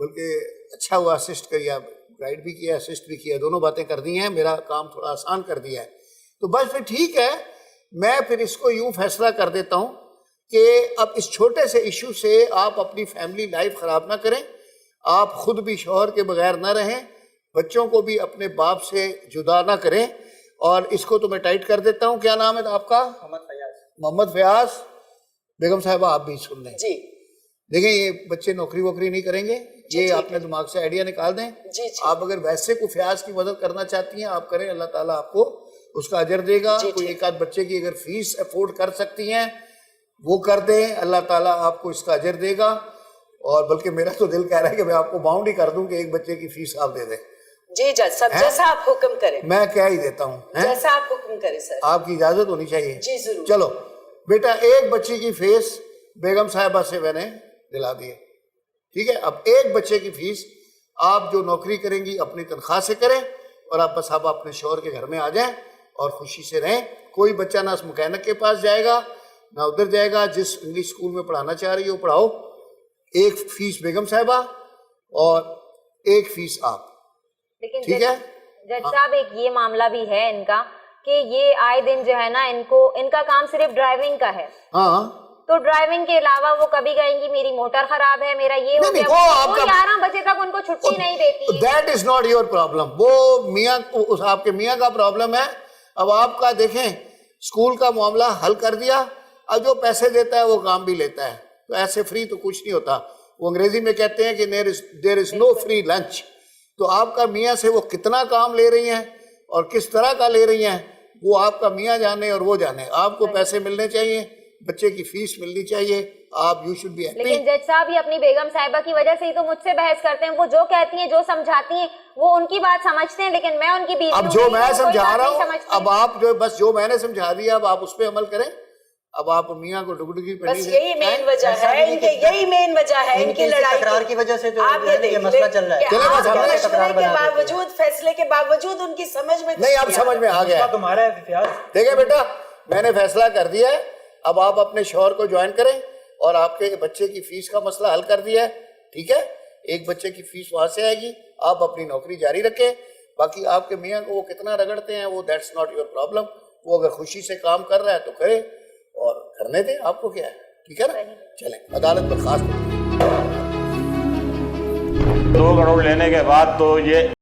بلکہ اچھا ہوا اسسٹ کیا، گائیڈ بھی کیا اسسٹ بھی کیا، دونوں باتیں کر دی ہیں، میرا کام تھوڑا آسان کر دیا ہے. تو بس پھر ٹھیک ہے، میں پھر اس کو یوں فیصلہ کر دیتا ہوں کہ اب اس چھوٹے سے ایشو سے آپ اپنی فیملی لائف خراب نہ کریں، آپ خود بھی شوہر کے بغیر نہ رہیں، بچوں کو بھی اپنے باپ سے جدا نہ کریں. اور اس کو تو میں ٹائٹ کر دیتا ہوں. کیا نام ہے آپ کا؟ محمد فیاض. بیگم صاحبہ آپ بھی سن لیں. جی دیکھیں یہ بچے نوکری ووکری نہیں کریں گے، یہ اپنے دماغ سے آئیڈیا نکال دیں. آپ اگر ویسے کو فیاض کی مدد کرنا چاہتی ہیں آپ کریں، اللہ تعالیٰ آپ کو اس کا اجر دے گا. کوئی ایک آدھ بچے کی اگر فیس افورڈ کر سکتی ہیں وہ کر دیں، اللہ تعالیٰ آپ کو اس کا اجر دے گا. اور بلکہ میرا تو دل کہہ رہا ہے کہ میں آپ کو باؤنڈ ہی کر دوں کہ ایک بچے کی فیس آپ دے دیں. جی جج صاحب جیسا آپ حکم کریں. میں کیا ہی دیتا ہوں، جیسا آپ حکم کریں سر. آپ کی اجازت ہونی چاہیے. جی ضرور. چلو بیٹا، ایک بچی کی فیس بیگم صاحبہ سے میں نے دلا دی ہے، ٹھیک ہے. اب ایک بچے کی فیس آپ جو نوکری کریں گی اپنی تنخواہ سے کریں، اور آپ بس آپ اپنے شوہر کے گھر میں آ جائیں اور خوشی سے رہیں. کوئی بچہ نہ اس مکینک کے پاس جائے گا نہ ادھر جائے گا. جس انگلش اسکول میں پڑھانا چاہ رہی ہو پڑھاؤ. ایک فیس بیگم صاحبہ اور ایک فیس آپ، لیکن ٹھیک ہے. جج صاحب ایک یہ معاملہ بھی ہے ان کا کہ یہ آئے دن جو ہے نا ان کا کام صرف ڈرائیونگ کا ہے. ہاں تو ڈرائیونگ کے علاوہ وہ کبھی کہیں گی میری موٹر خراب ہے، میرا یہ ہو گیا، وہ 11 بجے تک ان کو چھٹی نہیں دیتی. That is not your problem. وہ میاں آپ کے میاں کا پرابلم ہے. اب آپ کا دیکھیں اسکول کا معاملہ حل کر دیا، اب جو پیسے دیتا ہے وہ کام بھی لیتا ہے. تو ایسے فری تو کچھ نہیں ہوتا. وہ انگریزی میں کہتے ہیں کہ دیر از نو فری لنچ. تو آپ کا میاں سے وہ کتنا کام لے رہی ہیں اور کس طرح کا لے رہی ہیں وہ آپ کا میاں جانے اور وہ جانے. آپ کو پیسے ملنے چاہیے، بچے کی فیس ملنی چاہیے، آپ یو شوڈ بی ہیپی. لیکن جج صاحب یہ اپنی بیگم صاحبہ کی وجہ سے ہی تو مجھ سے بحث کرتے ہیں. وہ جو کہتی ہیں جو سمجھاتی ہیں وہ ان کی بات سمجھتے ہیں، لیکن میں ان کی بیوی اب جو میں سمجھا رہا ہوں اب آپ جو میں نے سمجھا دیا اب آپ اس پہ عمل کریں. اب آپ میاں کو ڈگڈگی پڑھنی. بس یہی مین وجہ ہے ان کے، یہی مین وجہ ہے ان کی لڑائی تکرار کی وجہ سے جو آپ یہ مسئلہ چل رہا ہے. مشورے کے باوجود، فیصلے کے باوجود ان کی سمجھ میں نہیں، اب سمجھ میں آ گیا. تمہارا ہے فیاض. دیکھیں بیٹا، میں نے فیصلہ کر دیا ہے. اب آپ اپنے شوہر کو جوائن کریں اور آپ کے بچے کی فیس کا مسئلہ حل کر دیا ہے، ٹھیک ہے. ایک بچے کی فیس وہاں سے آئے گی، آپ اپنی نوکری جاری رکھیں. باقی آپ کے میاں کو وہ کتنا رگڑتے ہیں وہ دیٹس ناٹ یور پرابلم. وہ اگر خوشی سے کام کر رہا ہے تو کرے اور کرنے دیں، آپ کو کیا ہے، ٹھیک ہے نا. چلیں عدالت پر خاص 2 کروڑ لینے کے بعد تو یہ